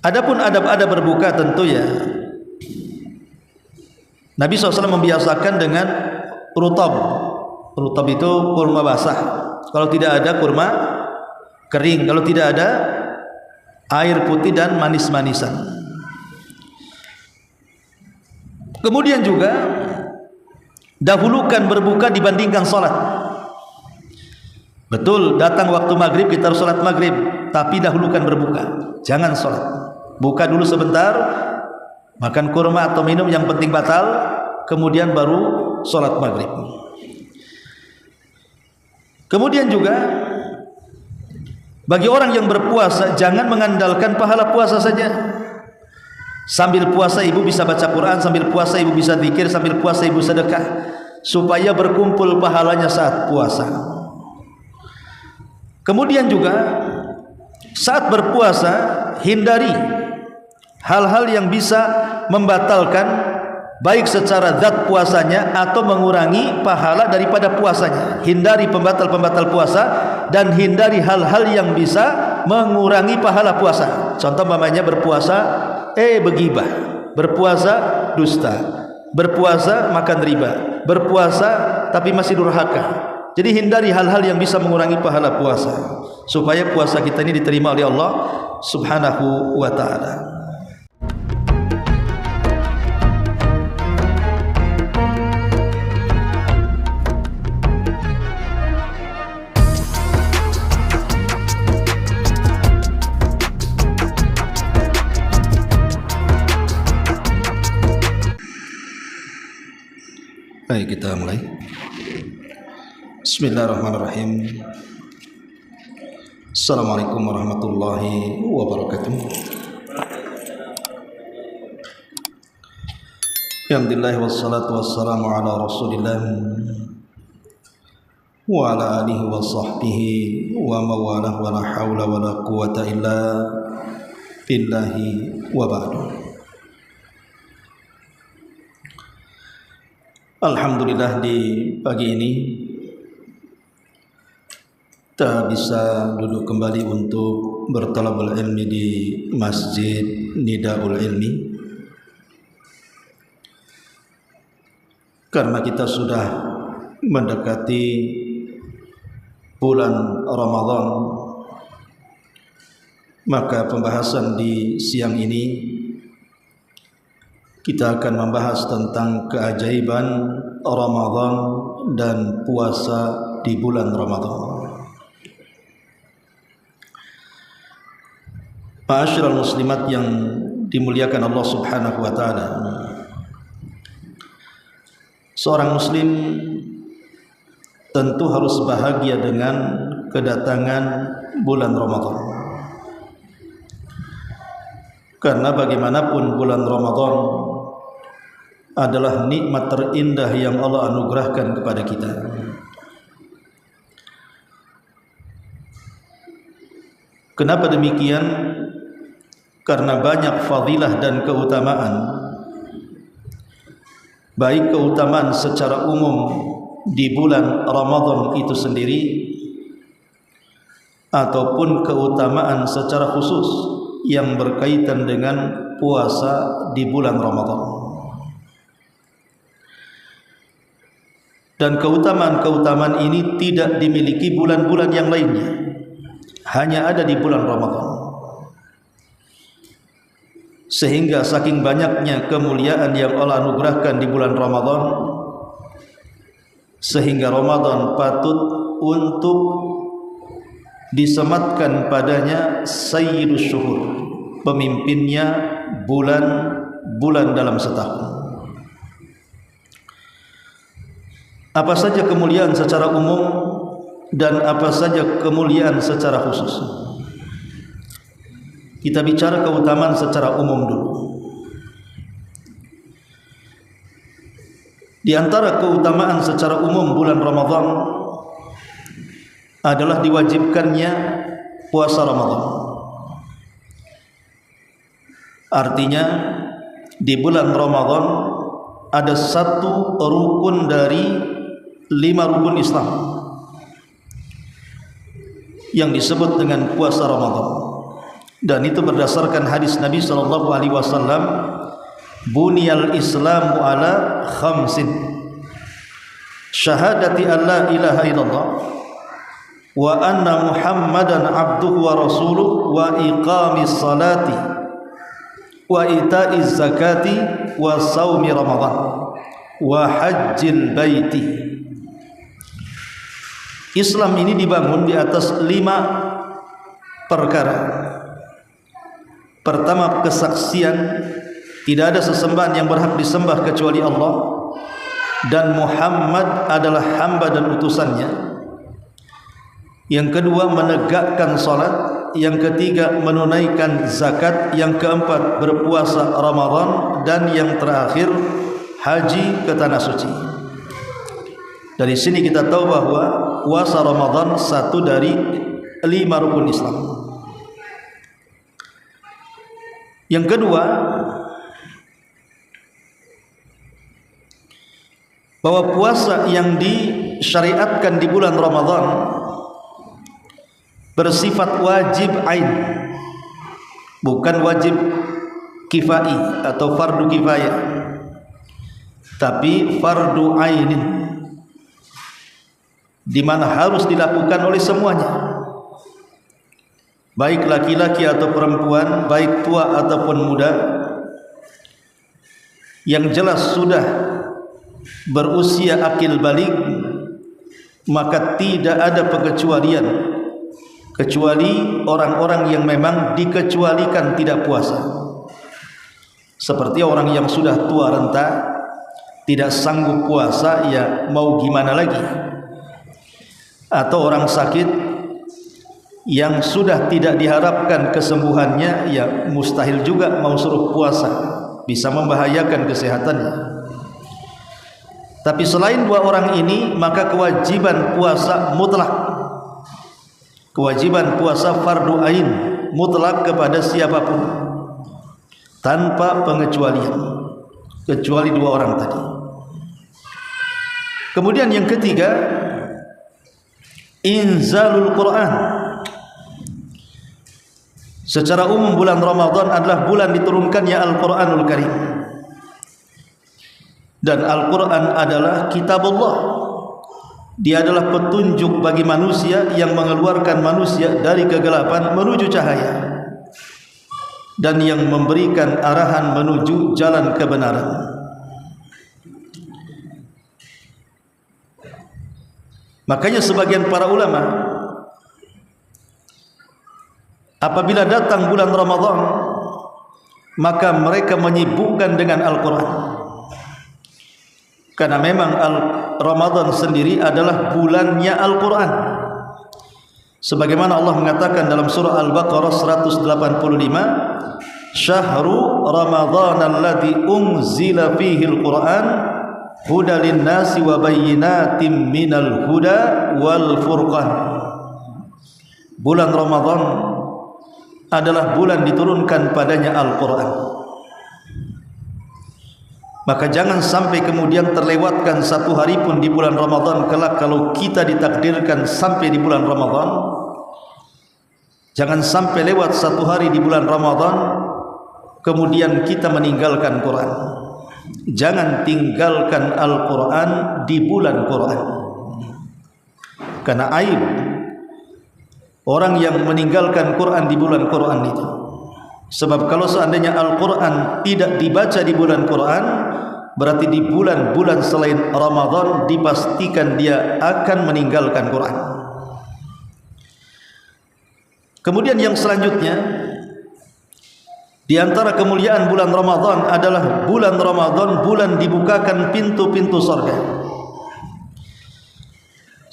Adapun adab-adab berbuka tentu ya Nabi SAW membiasakan dengan rutab. Rutab itu kurma basah. Kalau tidak ada kurma kering. Kalau tidak ada air putih dan manis-manisan. Kemudian juga dahulukan berbuka dibandingkan sholat. Betul, datang waktu maghrib kita harus sholat maghrib, tapi dahulukan berbuka, jangan sholat. Buka dulu sebentar, makan kurma atau minum yang penting batal, kemudian baru sholat maghrib. Kemudian juga bagi orang yang berpuasa, jangan mengandalkan pahala puasa saja. Sambil puasa ibu bisa baca Quran, sambil puasa ibu bisa zikir, sambil puasa ibu sedekah, supaya berkumpul pahalanya saat puasa. Kemudian juga saat berpuasa hindari hal-hal yang bisa membatalkan baik secara zat puasanya atau mengurangi pahala daripada puasanya. Hindari pembatal-pembatal puasa dan hindari hal-hal yang bisa mengurangi pahala puasa. Contoh mamanya berpuasa begibah, berpuasa dusta, berpuasa makan riba, berpuasa tapi masih durhaka. Jadi hindari hal-hal yang bisa mengurangi pahala puasa supaya puasa kita ini diterima oleh Allah Subhanahu wa taala. Baik, kita mulai. Bismillahirrahmanirrahim. Assalamualaikum warahmatullahi wabarakatuh. Alhamdulillah wassalatu wassalamu ala Rasulillah wa ala alihi wa sahbihi wa mawalah wa la hawla wa la quwata illa billahi wa ba'du. Alhamdulillah di pagi ini kita bisa duduk kembali untuk bertalabul ilmi di Masjid Nidaul Ilmi, karena kita sudah mendekati bulan Ramadan. Maka pembahasan di siang ini kita akan membahas tentang keajaiban Ramadan dan puasa di bulan Ramadan. Ma'asyiral muslimat yang dimuliakan Allah Subhanahu wa taala. Seorang muslim tentu harus bahagia dengan kedatangan bulan Ramadan. Karena bagaimanapun bulan Ramadan adalah nikmat terindah yang Allah anugerahkan kepada kita. Kenapa demikian? Karena banyak fadilah dan keutamaan, baik keutamaan secara umum di bulan Ramadan itu sendiri ataupun keutamaan secara khusus yang berkaitan dengan puasa di bulan Ramadan. Dan keutamaan-keutamaan ini tidak dimiliki bulan-bulan yang lainnya, hanya ada di bulan Ramadan. Sehingga saking banyaknya kemuliaan yang Allah anugerahkan di bulan Ramadan, sehingga Ramadan patut untuk disematkan padanya sayyidus syuhur, pemimpinnya bulan-bulan dalam setahun. Apa saja kemuliaan secara umum dan apa saja kemuliaan secara khusus? Kita bicara keutamaan secara umum dulu. Di antara keutamaan secara umum bulan Ramadan adalah diwajibkannya puasa Ramadan. Artinya di bulan Ramadan ada satu rukun dari 5 rukun Islam yang disebut dengan puasa Ramadan. dan itu berdasarkan hadis Nabi sallallahu alaihi wasallam, buniyal islamu ala khamsin, syahadati an la ilaha illallah wa anna muhammadan abduhu wa rasuluh wa iqamis salati wa ita'iz zakati wa saumi ramadan wa hajjil baiti. Islam ini dibangun di atas 5 perkara. Pertama, kesaksian tidak ada sesembahan yang berhak disembah kecuali Allah dan Muhammad adalah hamba dan utusannya. Yang kedua, menegakkan salat. Yang ketiga, menunaikan zakat. Yang keempat, berpuasa Ramadan. Dan yang terakhir, haji ke tanah suci. Dari sini kita tahu bahwa puasa Ramadan satu dari 5 rukun Islam. Yang kedua, bahwa puasa yang disyariatkan di bulan Ramadan bersifat wajib ain, bukan wajib kifai atau fardu kifayah, tapi fardu ainin, di mana harus dilakukan oleh semuanya, baik laki-laki atau perempuan, baik tua ataupun muda, yang jelas sudah berusia akil balik, maka tidak ada pengecualian kecuali orang-orang yang memang dikecualikan tidak puasa, seperti orang yang sudah tua renta tidak sanggup puasa, ya mau gimana lagi, atau orang sakit yang sudah tidak diharapkan kesembuhannya, ya mustahil juga mau suruh puasa, bisa membahayakan kesehatannya. Tapi selain 2 orang ini, maka kewajiban puasa mutlak, kewajiban puasa fardu ain mutlak kepada siapapun tanpa pengecualian, kecuali 2 orang tadi. Kemudian yang ketiga, inzalul Quran. Secara umum bulan Ramadan adalah bulan diturunkannya Al-Quranul Karim, dan Al-Quran adalah kitab Allah. Dia adalah petunjuk bagi manusia yang mengeluarkan manusia dari kegelapan menuju cahaya, dan yang memberikan arahan menuju jalan kebenaran. Makanya sebagian para ulama, apabila datang bulan Ramadan, maka mereka menyibukkan dengan Al-Quran, karena memang Ramadan sendiri adalah bulannya Al-Quran. Sebagaimana Allah mengatakan dalam surah Al-Baqarah 185, Syahru Ramadhan alladhi unzila fihi al-Quran huda linnasi wa bayyinatim minal huda wal furqan. Bulan Ramadan adalah bulan diturunkan padanya Al-Quran. Maka jangan sampai kemudian terlewatkan satu hari pun di bulan Ramadan kelak, kalau kita ditakdirkan sampai di bulan Ramadan. Jangan sampai lewat satu hari di bulan Ramadan kemudian kita meninggalkan Quran. Jangan tinggalkan Al-Quran di bulan Quran, karena aib orang yang meninggalkan Quran di bulan Quran itu. Sebab kalau seandainya Al-Quran tidak dibaca di bulan Quran, berarti di bulan-bulan selain Ramadan dipastikan dia akan meninggalkan Quran. Kemudian yang selanjutnya, di antara kemuliaan bulan Ramadan adalah bulan Ramadan bulan dibukakan pintu-pintu surga.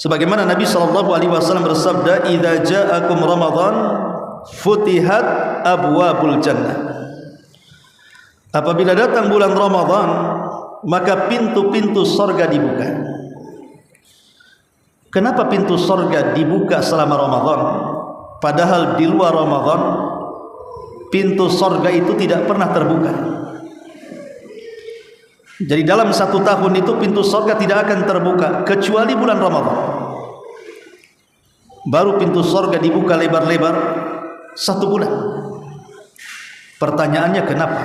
Sebagaimana Nabi SAW bersabda, "Idza ja'akum Ramadan futihat abwabul jannah." Apabila datang bulan Ramadan, maka pintu-pintu surga dibuka. Kenapa pintu surga dibuka selama Ramadan? Padahal di luar Ramadan pintu surga itu tidak pernah terbuka. Jadi dalam 1 tahun itu pintu surga tidak akan terbuka kecuali bulan Ramadan. Baru pintu surga dibuka lebar-lebar 1 bulan. Pertanyaannya kenapa?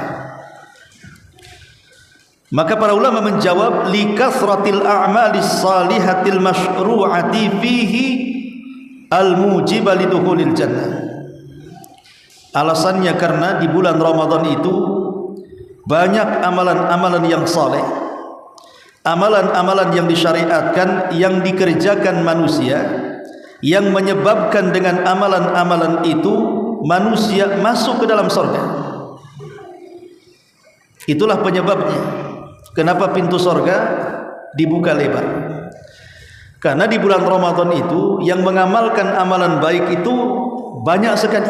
Maka para ulama menjawab, likasratil a'malis salihatil masyru'ati fihi al-mujiba lidukhulil jannah. Alasannya karena di bulan Ramadan itu banyak amalan-amalan yang saleh, amalan-amalan yang disyariatkan, yang dikerjakan manusia, yang menyebabkan dengan amalan-amalan itu manusia masuk ke dalam surga. Itulah penyebabnya kenapa pintu surga dibuka lebar. Karena di bulan Ramadan itu yang mengamalkan amalan baik itu banyak sekali,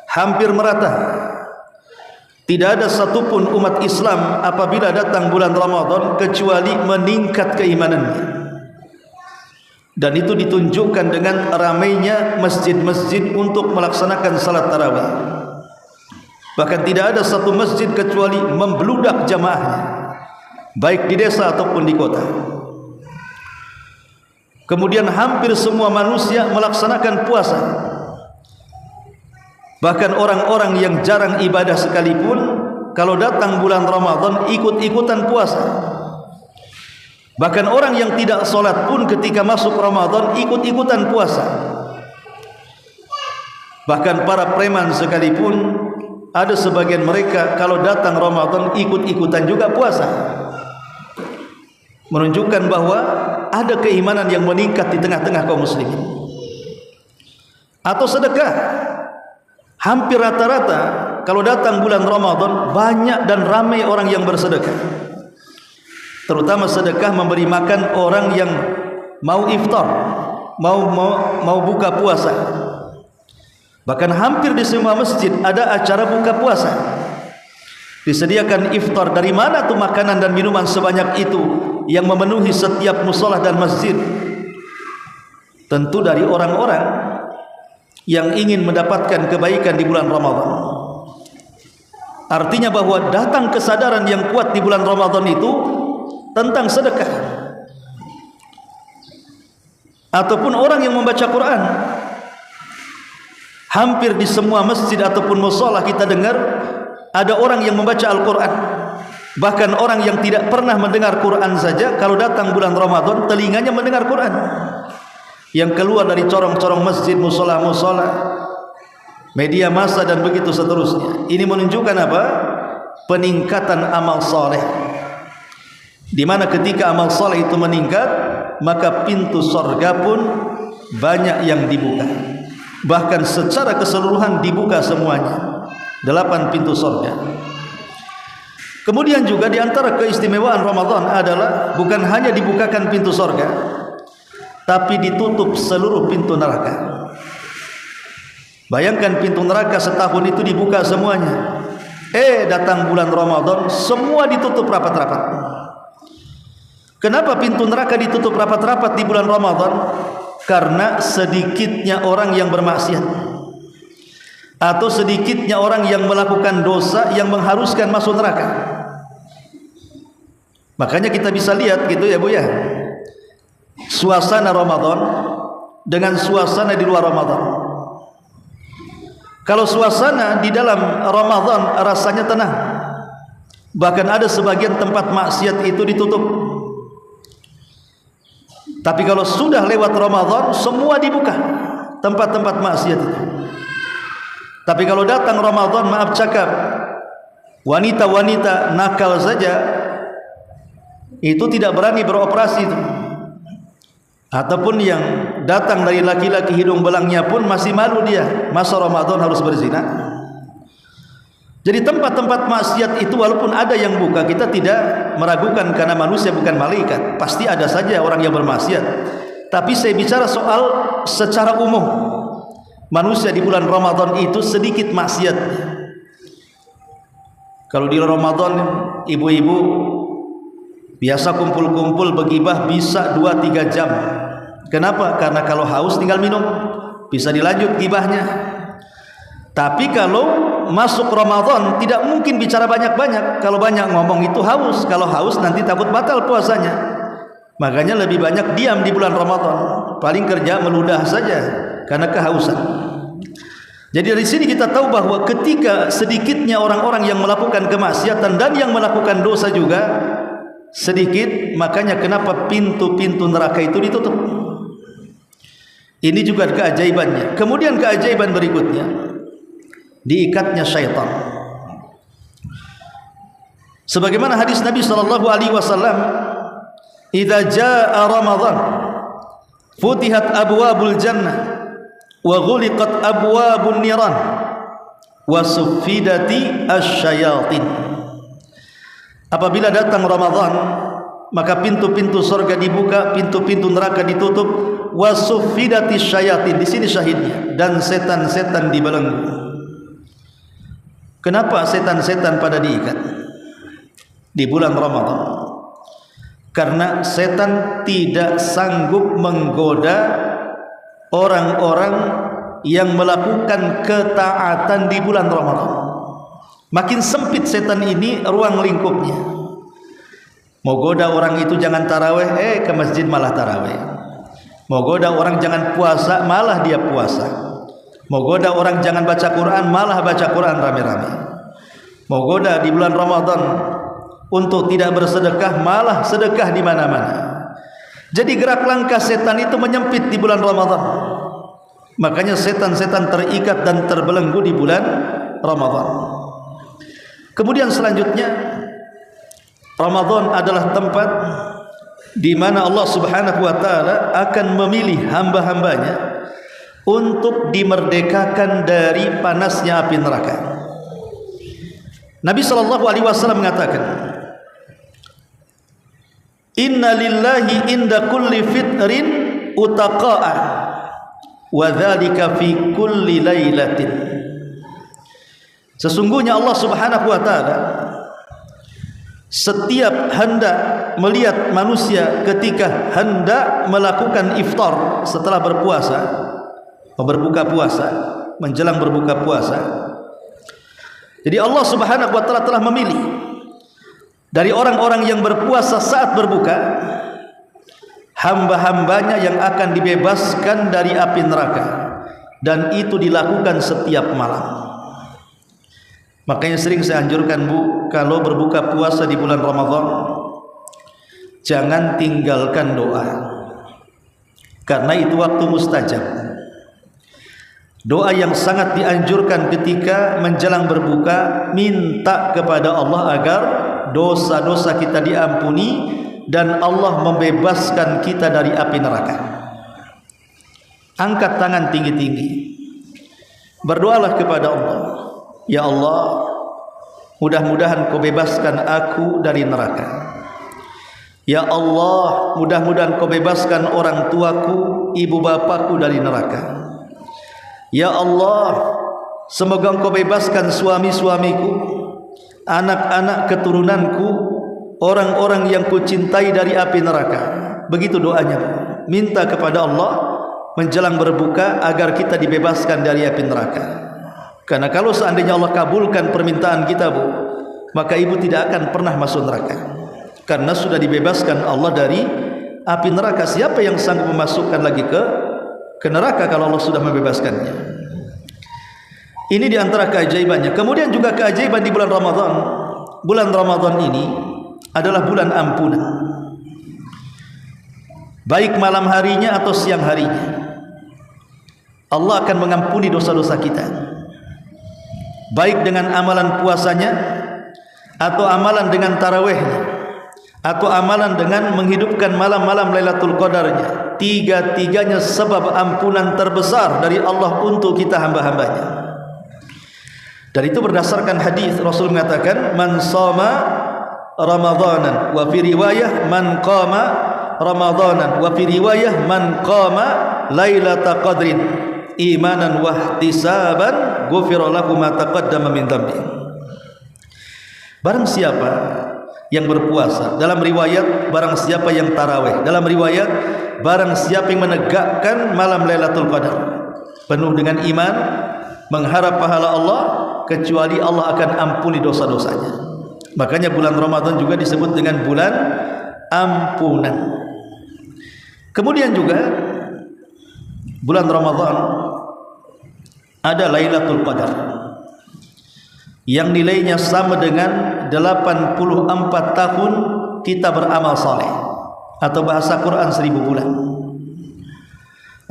hampir merata. Tidak ada satupun umat Islam apabila datang bulan Ramadan kecuali meningkat keimanannya. Dan itu ditunjukkan dengan ramainya masjid-masjid untuk melaksanakan salat tarawih. Bahkan tidak ada satu masjid kecuali membludak jamaahnya, baik di desa ataupun di kota. Kemudian hampir semua manusia melaksanakan puasa. Bahkan orang-orang yang jarang ibadah sekalipun, kalau datang bulan Ramadan ikut-ikutan puasa. Bahkan orang yang tidak sholat pun ketika masuk Ramadan ikut-ikutan puasa. Bahkan para preman sekalipun, ada sebagian mereka kalau datang Ramadan ikut-ikutan juga puasa. Menunjukkan bahwa ada keimanan yang meningkat di tengah-tengah kaum muslimin. Atau sedekah, hampir rata-rata kalau datang bulan Ramadan banyak dan ramai orang yang bersedekah. Terutama sedekah memberi makan orang yang mau iftar, mau buka puasa. Bahkan hampir di semua masjid ada acara buka puasa. Disediakan iftar. Dari mana tuh makanan dan minuman sebanyak itu yang memenuhi setiap musola dan masjid? Tentu dari orang-orang yang ingin mendapatkan kebaikan di bulan Ramadan. Artinya bahwa datang kesadaran yang kuat di bulan Ramadan itu tentang sedekah. Ataupun orang yang membaca Quran. Hampir di semua masjid ataupun mushola kita dengar ada orang yang membaca Al-Quran. Bahkan orang yang tidak pernah mendengar Quran saja, kalau datang bulan Ramadan telinganya mendengar Quran. Yang keluar dari corong-corong masjid, mushola-mushola, media massa dan begitu seterusnya. Ini menunjukkan apa? Peningkatan amal soleh. Di mana ketika amal soleh itu meningkat, maka pintu surga pun banyak yang dibuka. Bahkan secara keseluruhan dibuka semuanya, 8 pintu surga. Kemudian juga di antara keistimewaan Ramadan adalah bukan hanya dibukakan pintu surga, tapi ditutup seluruh pintu neraka. Bayangkan pintu neraka setahun itu dibuka semuanya. Datang bulan Ramadan semua ditutup rapat-rapat. Kenapa pintu neraka ditutup rapat-rapat di bulan Ramadan? Karena sedikitnya orang yang bermaksiat, atau sedikitnya orang yang melakukan dosa yang mengharuskan masuk neraka. Makanya kita bisa lihat gitu ya Bu ya, suasana Ramadan dengan suasana di luar Ramadan. Kalau suasana di dalam Ramadan rasanya tenang, bahkan ada sebagian tempat maksiat itu ditutup. Tapi kalau sudah lewat Ramadan, semua dibuka tempat-tempat maksiat itu. Tapi kalau datang Ramadan, maaf cakap, wanita-wanita nakal saja itu tidak berani beroperasi itu. Ataupun yang datang dari laki-laki hidung belangnya pun masih malu dia, masa Ramadan harus berzina. Jadi tempat-tempat maksiat itu walaupun ada yang buka, kita tidak meragukan karena manusia bukan malaikat. Pasti ada saja orang yang bermaksiat. Tapi saya bicara soal secara umum. Manusia di bulan Ramadan itu sedikit maksiat. Kalau di Ramadan ibu-ibu biasa kumpul-kumpul begibah bisa 2-3 jam. Kenapa? Karena kalau haus tinggal minum, bisa dilanjut gibahnya. Tapi kalau masuk Ramadan tidak mungkin bicara banyak-banyak. Kalau banyak ngomong itu haus. Kalau haus nanti takut batal puasanya. Makanya lebih banyak diam di bulan Ramadan. Paling kerja meludah saja karena kehausan. Jadi dari sini kita tahu bahwa ketika sedikitnya orang-orang yang melakukan kemaksiatan dan yang melakukan dosa juga sedikit, makanya kenapa pintu-pintu neraka itu ditutup. Ini juga keajaibannya. Kemudian keajaiban berikutnya, diikatnya syaitan. Sebagaimana hadis Nabi sallallahu alaihi wasallam, "Idza jaa Ramadan, futihat abwabul jannah wa ghuliqat abwabun niran wa suffidati asyayatin." Apabila datang Ramadan, maka pintu-pintu surga dibuka, pintu-pintu neraka ditutup, wa suffidati syayatin, di sini syahidnya, dan setan-setan dibelenggu. Kenapa setan-setan pada diikat di bulan Ramadan? Karena setan tidak sanggup menggoda orang-orang yang melakukan ketaatan di bulan Ramadan. Makin sempit setan ini ruang lingkupnya. Mau goda orang itu jangan taraweh, ke masjid malah taraweh. Mau goda orang jangan puasa, malah dia puasa. Mau goda orang jangan baca Quran, malah baca Quran rame-rame. Mau goda di bulan Ramadan untuk tidak bersedekah, malah sedekah di mana-mana. Jadi gerak langkah setan itu menyempit di bulan Ramadan. Makanya setan-setan terikat dan terbelenggu di bulan Ramadan. Kemudian selanjutnya, Ramadan adalah tempat di mana Allah Subhanahu wa taala akan memilih hamba-hambanya untuk dimerdekakan dari panasnya api neraka. Nabi sallallahu alaihi wasallam mengatakan, "Inna lillahi inda kulli fitrin utaqa'a wa dzalika fi kulli lailatin." Sesungguhnya Allah Subhanahu wa taala setiap hendak melihat manusia ketika hendak melakukan iftar setelah berpuasa, berbuka puasa, menjelang berbuka puasa. Jadi Allah Subhanahu wa taala telah memilih dari orang-orang yang berpuasa saat berbuka, hamba-hambanya yang akan dibebaskan dari api neraka, dan itu dilakukan setiap malam. Makanya sering saya anjurkan, Bu, kalau berbuka puasa di bulan Ramadan, jangan tinggalkan doa, karena itu waktu mustajab. Doa yang sangat dianjurkan ketika menjelang berbuka, minta kepada Allah agar dosa-dosa kita diampuni dan Allah membebaskan kita dari api neraka. Angkat tangan tinggi-tinggi, berdoalah kepada Allah, "Ya Allah, mudah-mudahan Kau bebaskan aku dari neraka. Ya Allah, mudah-mudahan Kau bebaskan orang tuaku, ibu bapakku dari neraka. Ya Allah, semoga Engkau bebaskan suami-suamiku, anak-anak keturunanku, orang-orang yang Kucintai dari api neraka." Begitu doanya, minta kepada Allah menjelang berbuka agar kita dibebaskan dari api neraka. Karena kalau seandainya Allah kabulkan permintaan kita, Bu, maka ibu tidak akan pernah masuk neraka, karena sudah dibebaskan Allah dari api neraka. Siapa yang sanggup memasukkan lagi ke neraka kalau Allah sudah membebaskannya? Ini diantara keajaibannya. Kemudian juga keajaiban di bulan Ramadan. Bulan Ramadan ini adalah bulan ampunan, baik malam harinya atau siang harinya. Allah akan mengampuni dosa-dosa kita, baik dengan amalan puasanya, atau amalan dengan tarawihnya, atau amalan dengan menghidupkan malam-malam Lailatul Qadarnya. Tiga-tiganya sebab ampunan terbesar dari Allah untuk kita hamba-hambanya. Dan itu berdasarkan hadis Rasul mengatakan, "Man shoma Ramadanan wa fi riwayah man qama Ramadanan wa fi riwayah man qama Lailatul Qadrin imanan wa ihtisaban ghufira lahu ma taqaddama min dhanbi." Barang siapa yang berpuasa, dalam riwayat barang siapa yang tarawih, dalam riwayat barang siapa yang menegakkan malam Lailatul Qadar penuh dengan iman, mengharap pahala Allah, kecuali Allah akan ampuni dosa-dosanya. Makanya bulan Ramadan juga disebut dengan bulan ampunan. Kemudian juga bulan Ramadan ada Lailatul Qadar yang nilainya sama dengan 84 tahun kita beramal saleh, atau bahasa Quran 1000 bulan.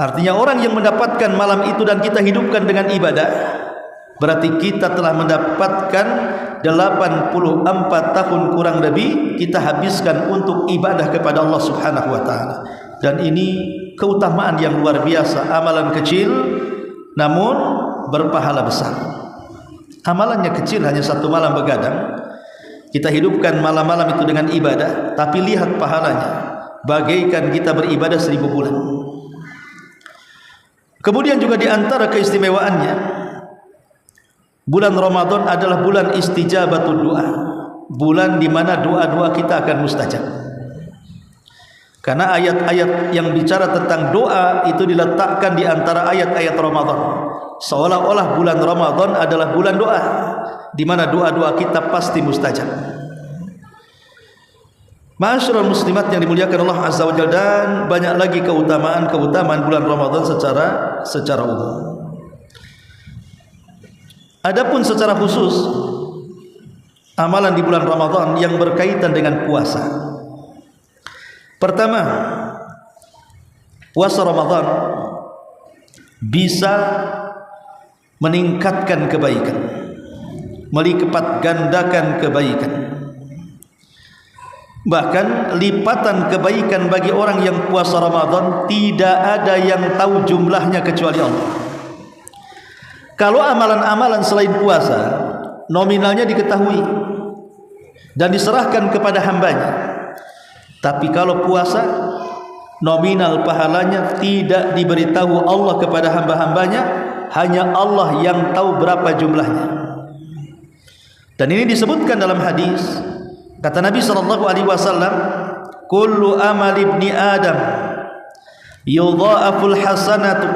Artinya orang yang mendapatkan malam itu dan kita hidupkan dengan ibadah, berarti kita telah mendapatkan 84 tahun kurang lebih kita habiskan untuk ibadah kepada Allah Subhanahu wa taala. Dan ini keutamaan yang luar biasa, amalan kecil namun berpahala besar. Amalannya kecil, hanya 1 malam begadang, kita hidupkan malam-malam itu dengan ibadah, tapi lihat pahalanya, bagaikan kita beribadah 1000 bulan. Kemudian juga di antara keistimewaannya, bulan Ramadan adalah bulan istijabatul doa, bulan di mana doa-doa kita akan mustajab. Karena ayat-ayat yang bicara tentang doa itu diletakkan di antara ayat-ayat Ramadan, seolah-olah bulan Ramadan adalah bulan doa, di mana doa-doa kita pasti mustajab. Ma'asyiral muslimat yang dimuliakan Allah Azza wa Jalla, dan banyak lagi keutamaan bulan Ramadan secara umum. Adapun secara khusus amalan di bulan Ramadan yang berkaitan dengan puasa. Pertama, puasa Ramadan bisa meningkatkan kebaikan, melipat gandakan kebaikan. Bahkan lipatan kebaikan bagi orang yang puasa Ramadan tidak ada yang tahu jumlahnya kecuali Allah. Kalau amalan-amalan selain puasa nominalnya diketahui dan diserahkan kepada hambanya, tapi kalau puasa nominal pahalanya tidak diberitahu Allah kepada hamba-hambanya, hanya Allah yang tahu berapa jumlahnya. Dan ini disebutkan dalam hadis, kata Nabi SAW, kullu amal ibni Adam yudha'aful hasanatu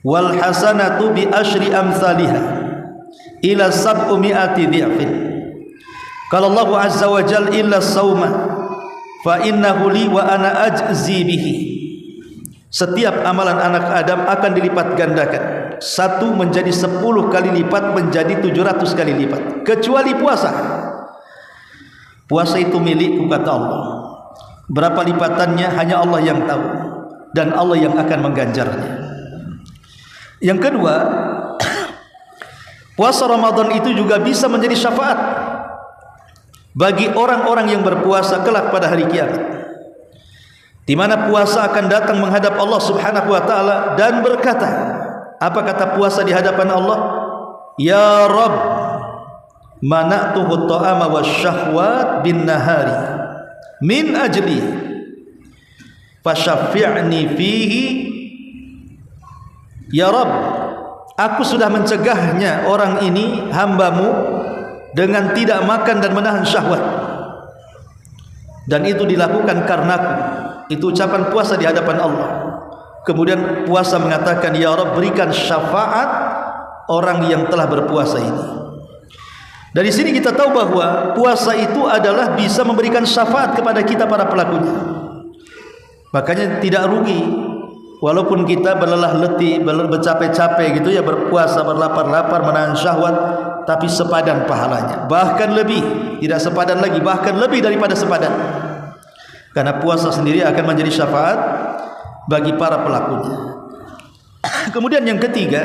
wal hasanatu bi asyri amsalihha ila 700 dhi'fin. Qala Allah azza wa jalla illa sauma fa innahu li wa ana ajzi bihi. Setiap amalan anak Adam akan dilipat gandakan, 1 menjadi 10 kali lipat, menjadi 700 kali lipat, kecuali puasa. Puasa itu milikku, kata Allah. Berapa lipatannya hanya Allah yang tahu, dan Allah yang akan mengganjarnya. Yang kedua, puasa Ramadan itu juga bisa menjadi syafaat bagi orang-orang yang berpuasa kelak pada hari kiamat, di mana puasa akan datang menghadap Allah Subhanahu wa taala dan berkata, apa kata puasa di hadapan Allah? Ya Rabb, mana'tuhu ta'ama wasyahwat bin nahari min ajli fasyafi'ni fihi. Ya Rabb, aku sudah mencegahnya orang ini, hambamu, dengan tidak makan dan menahan syahwat, dan itu dilakukan karenaku. Itu ucapan puasa di hadapan Allah. Kemudian puasa mengatakan, ya Rabb, berikan syafaat orang yang telah berpuasa ini. Dari sini kita tahu bahwa puasa itu adalah bisa memberikan syafaat kepada kita para pelakunya. Makanya tidak rugi walaupun kita berlelah letih, bercapek-capek gitu ya, berpuasa, berlapar-lapar, menahan syahwat, tapi sepadan pahalanya, bahkan lebih, tidak sepadan lagi, bahkan lebih daripada sepadan. Karena puasa sendiri akan menjadi syafaat bagi para pelakunya. Kemudian yang ketiga,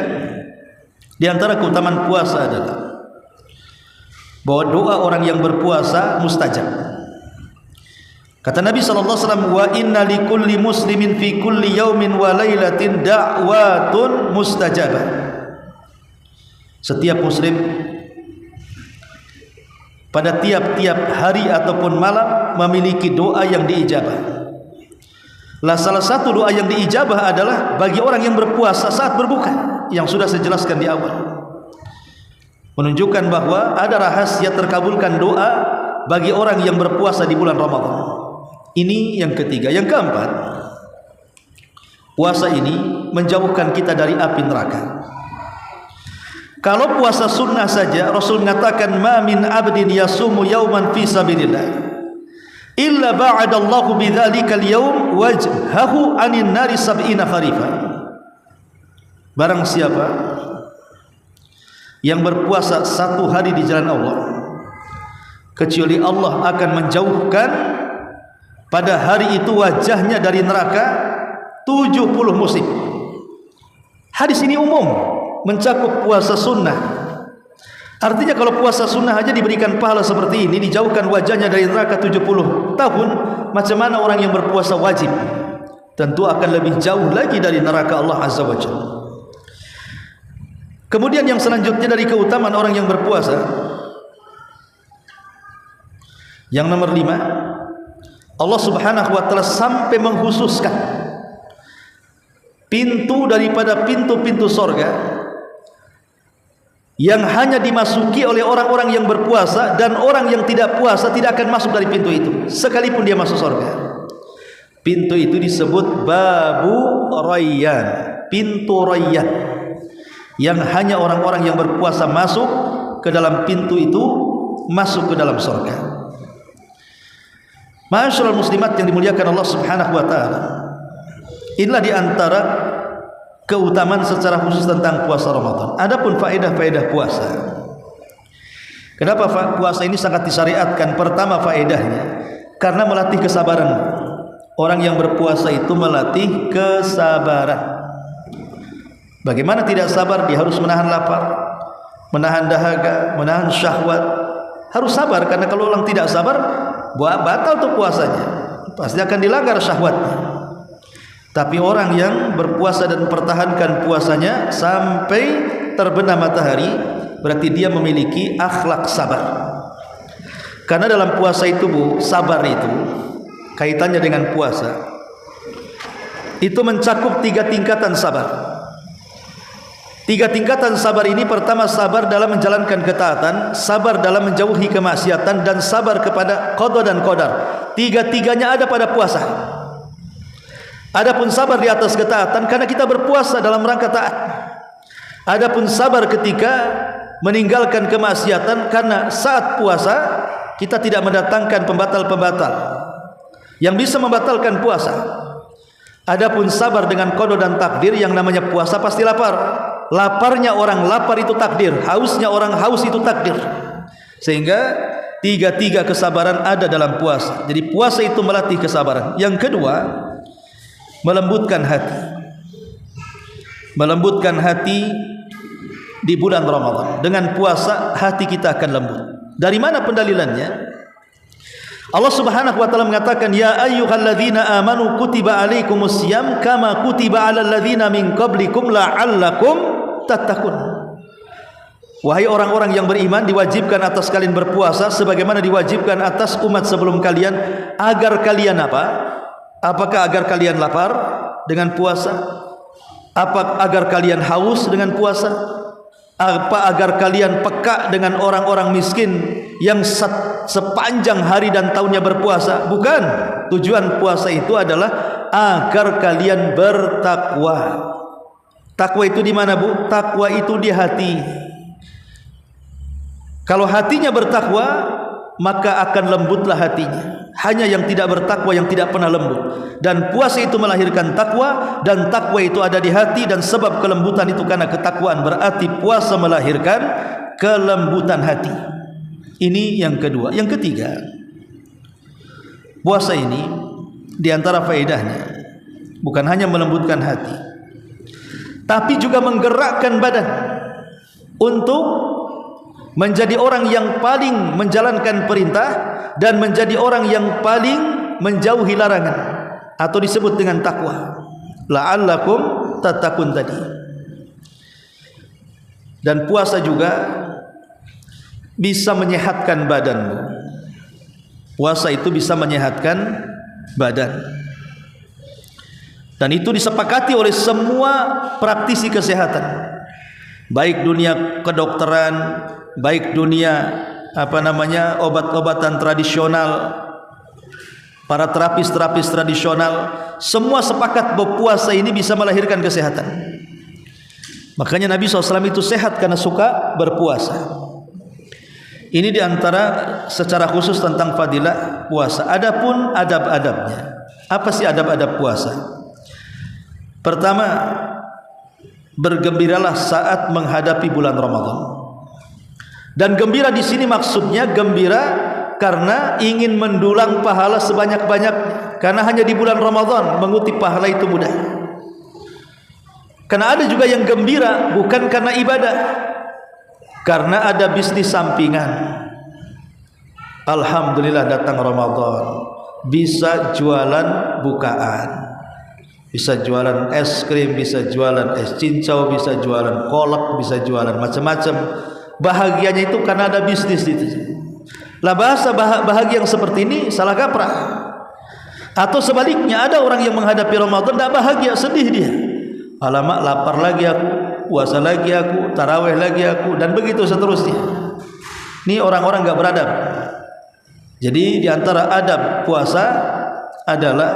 di antara keutamaan puasa adalah bahwa doa orang yang berpuasa mustajab. Kata Nabi SAW, wa inna likulli muslimin fi kulli yaumin wa lailatin da'watun mustajabah. Setiap muslim pada tiap-tiap hari ataupun malam memiliki doa yang diijabah. Lah salah satu doa yang diijabah adalah bagi orang yang berpuasa saat berbuka, yang sudah saya jelaskan di awal, menunjukkan bahwa ada rahasia terkabulkan doa bagi orang yang berpuasa di bulan Ramadan. Ini yang ketiga. Yang keempat, puasa ini menjauhkan kita dari api neraka. Kalau puasa sunnah saja, Rasul mengatakan, ma min abdin yasumu yauman fi sabilillah illa ba'adallahu bidzalika al-yaum wajhahu 'anil nari sab'ina kharifan. barang siapa yang berpuasa 1 hari di jalan Allah, kecuali Allah akan menjauhkan pada hari itu wajahnya dari neraka 70 musim. Hadis ini umum, mencakup puasa sunnah. Artinya kalau puasa sunnah aja diberikan pahala seperti ini, dijauhkan wajahnya dari neraka 70 tahun, macam mana orang yang berpuasa wajib? Tentu akan lebih jauh lagi dari neraka Allah Azza wa Jalla. Kemudian yang selanjutnya dari keutamaan orang yang berpuasa, yang nomor 5, Allah Subhanahu wa taala sampai mengkhususkan pintu daripada pintu-pintu sorga yang hanya dimasuki oleh orang-orang yang berpuasa, dan orang yang tidak puasa tidak akan masuk dari pintu itu sekalipun dia masuk sorga. Pintu itu disebut Babu Rayyan, pintu Rayyan, yang hanya orang-orang yang berpuasa masuk ke dalam pintu itu, masuk ke dalam sorga. Ma'asyiral muslimat yang dimuliakan Allah Subhanahu wa taala, inilah di antara keutamaan secara khusus tentang puasa Ramadan. Adapun faedah-faedah puasa, kenapa puasa ini sangat disyariatkan? Pertama faedahnya, karena melatih kesabaran. Orang yang berpuasa itu melatih kesabaran. Bagaimana tidak sabar? Dia harus menahan lapar, menahan dahaga, menahan syahwat. Harus sabar, karena kalau orang tidak sabar, batal tuh puasanya, pasti akan dilanggar syahwatnya. Tapi orang yang berpuasa dan mempertahankan puasanya sampai terbenam matahari, berarti dia memiliki akhlak sabar. Karena dalam puasa itu sabar itu kaitannya dengan puasa itu mencakup 3 tingkatan sabar. 3 tingkatan sabar ini, pertama sabar dalam menjalankan ketaatan, sabar dalam menjauhi kemaksiatan, dan sabar kepada qada dan qadar. 3-tiganya ada pada puasa. Adapun sabar di atas ketaatan karena kita berpuasa dalam rangka taat. Adapun sabar ketika meninggalkan kemaksiatan karena saat puasa kita tidak mendatangkan pembatal-pembatal yang bisa membatalkan puasa. Adapun sabar dengan qada dan takdir, yang namanya puasa pasti lapar. Laparnya orang lapar itu takdir, hausnya orang haus itu takdir. Sehingga 3 kesabaran ada dalam puasa. Jadi puasa itu melatih kesabaran. Yang kedua, melembutkan hati. Melembutkan hati di bulan Ramadan. Dengan puasa hati kita akan lembut. Dari mana pendalilannya? Allah Subhanahu wa taala mengatakan, ya ayyuhalladzina amanu kutiba alaikumusiyam kama kutiba alal ladzina min qablikum la'allakum tattaqun. Wahai orang-orang yang beriman, diwajibkan atas kalian berpuasa sebagaimana diwajibkan atas umat sebelum kalian, agar kalian apa? Apakah agar kalian lapar dengan puasa? Apa agar kalian haus dengan puasa? Apa agar kalian peka dengan orang-orang miskin yang sepanjang hari dan tahunnya berpuasa? Bukan. Tujuan puasa itu adalah agar kalian bertakwa. Takwa itu di mana, Bu? Takwa itu di hati. Kalau hatinya bertakwa, maka akan lembutlah hatinya. Hanya yang tidak bertakwa yang tidak pernah lembut. Dan puasa itu melahirkan takwa, dan takwa itu ada di hati, dan sebab kelembutan itu karena ketakwaan. Berarti puasa melahirkan kelembutan hati. Ini yang kedua. Yang ketiga, puasa ini diantara faedahnya bukan hanya melembutkan hati, tapi juga menggerakkan badan untuk menjadi orang yang paling menjalankan perintah dan menjadi orang yang paling menjauhi larangan, atau disebut dengan takwa. La'allakum tattaqun tadi. Dan puasa juga bisa menyehatkan badanmu. Puasa itu bisa menyehatkan badan. Dan itu disepakati oleh semua praktisi kesehatan. Baik dunia kedokteran, baik dunia obat-obatan tradisional, para terapis tradisional, semua sepakat bahwa puasa ini bisa melahirkan kesehatan. Makanya Nabi SAW itu sehat karena suka berpuasa. Ini diantara secara khusus tentang fadilah puasa. Adapun adab-adabnya, apa sih adab-adab puasa? Pertama, bergembiralah saat menghadapi bulan Ramadan. Dan gembira di sini maksudnya gembira karena ingin mendulang pahala sebanyak-banyaknya. Karena hanya di bulan Ramadan mengutip pahala itu mudah. Karena ada juga yang gembira bukan karena ibadah, karena ada bisnis sampingan. Alhamdulillah datang Ramadan, bisa jualan bukaan, bisa jualan es krim, bisa jualan es cincau, bisa jualan kolak, bisa jualan macam-macam. Bahagianya itu karena ada bisnis itu. Lah bahasa bahagia yang seperti ini salah kaprah. Atau sebaliknya, ada orang yang menghadapi Ramadan tidak bahagia, sedih dia. Alamak, lapar lagi aku, puasa lagi aku, tarawih lagi aku, dan begitu seterusnya. Ini orang-orang enggak beradab. Jadi di antara adab puasa adalah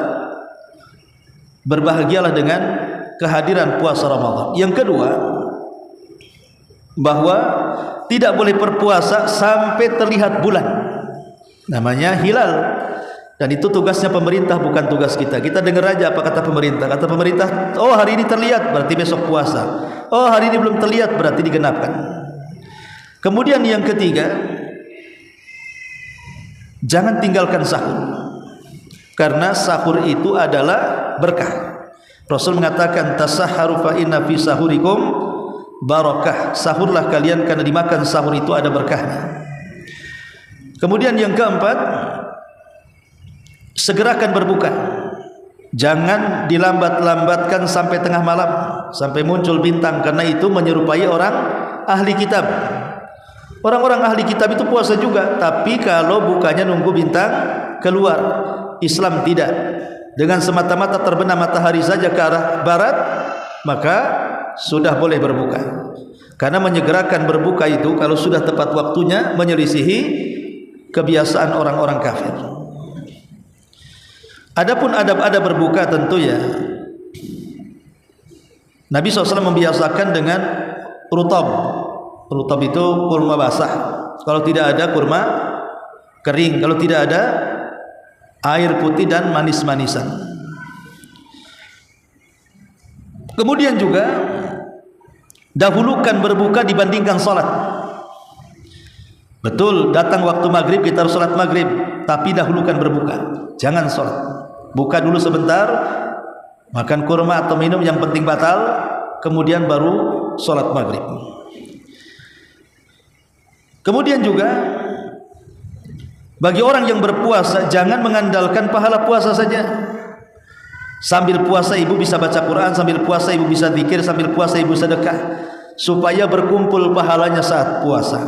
berbahagialah dengan kehadiran puasa Ramadan. Yang kedua, bahwa tidak boleh berpuasa sampai terlihat bulan. Namanya hilal. Dan itu tugasnya pemerintah, bukan tugas kita. Kita dengar aja apa kata pemerintah. Kata pemerintah, oh hari ini terlihat, berarti besok puasa. Oh hari ini belum terlihat, berarti digenapkan. Kemudian yang ketiga, jangan tinggalkan sahur. Karena sahur itu adalah berkah. Rasul mengatakan, tasahharu fa inna fi sahurikum barakah. Sahurlah kalian karena dimakan sahur itu ada berkahnya. Kemudian yang keempat, segerakan berbuka. Jangan dilambat-lambatkan sampai tengah malam, sampai muncul bintang, karena itu menyerupai orang ahli kitab. Orang-orang ahli kitab itu puasa juga, tapi kalau bukanya nunggu bintang keluar. Islam tidak. Dengan semata-mata terbenam matahari saja ke arah barat, maka sudah boleh berbuka. Karena menyegerakan berbuka itu kalau sudah tepat waktunya menyelisihi kebiasaan orang-orang kafir. Adapun adab-adab berbuka tentu ya, Nabi SAW membiasakan dengan rutab. Rutab itu kurma basah. Kalau tidak ada kurma kering. Kalau tidak ada air putih dan manis-manisan. Kemudian juga dahulukan berbuka dibandingkan salat. Betul, datang waktu maghrib kita harus salat maghrib, tapi dahulukan berbuka. Jangan salat. Buka dulu sebentar, makan kurma atau minum yang penting batal, kemudian baru salat maghrib. Kemudian juga bagi orang yang berpuasa, jangan mengandalkan pahala puasa saja. Sambil puasa ibu bisa baca Quran, sambil puasa ibu bisa zikir, sambil puasa ibu sedekah, supaya berkumpul pahalanya saat puasa.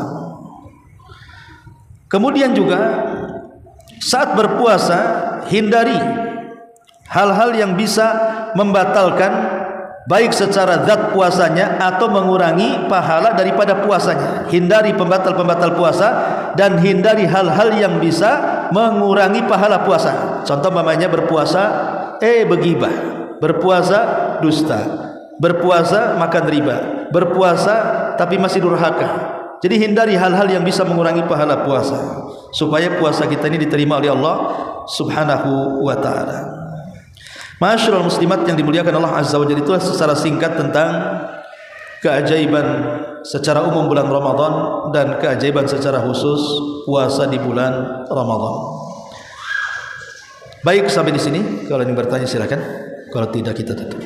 Kemudian juga saat berpuasa hindari hal-hal yang bisa membatalkan baik secara zat puasanya atau mengurangi pahala daripada puasanya. Hindari pembatal-pembatal puasa dan hindari hal-hal yang bisa mengurangi pahala puasa. Contoh mamanya berpuasa begibah, berpuasa dusta, berpuasa makan riba, berpuasa tapi masih durhaka. Jadi hindari hal-hal yang bisa mengurangi pahala puasa, supaya puasa kita ini diterima oleh Allah Subhanahu wa ta'ala. Ma'asyiral muslimat yang dimuliakan Allah Azza wa Jalla, itu secara singkat tentang keajaiban secara umum bulan Ramadan dan keajaiban secara khusus puasa di bulan Ramadan. Baik, sampai di sini. Kalau ingin bertanya silakan. Kalau tidak kita tutup.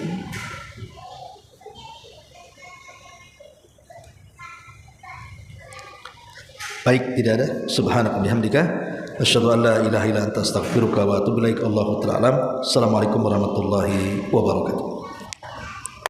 Baik, tidak ada. Subhanaka bihamdika asyhadu an la ilaha illa anta astaghfiruka wa atubu ilaik. Allahu ta'ala alam. Assalamualaikum warahmatullahi wabarakatuh.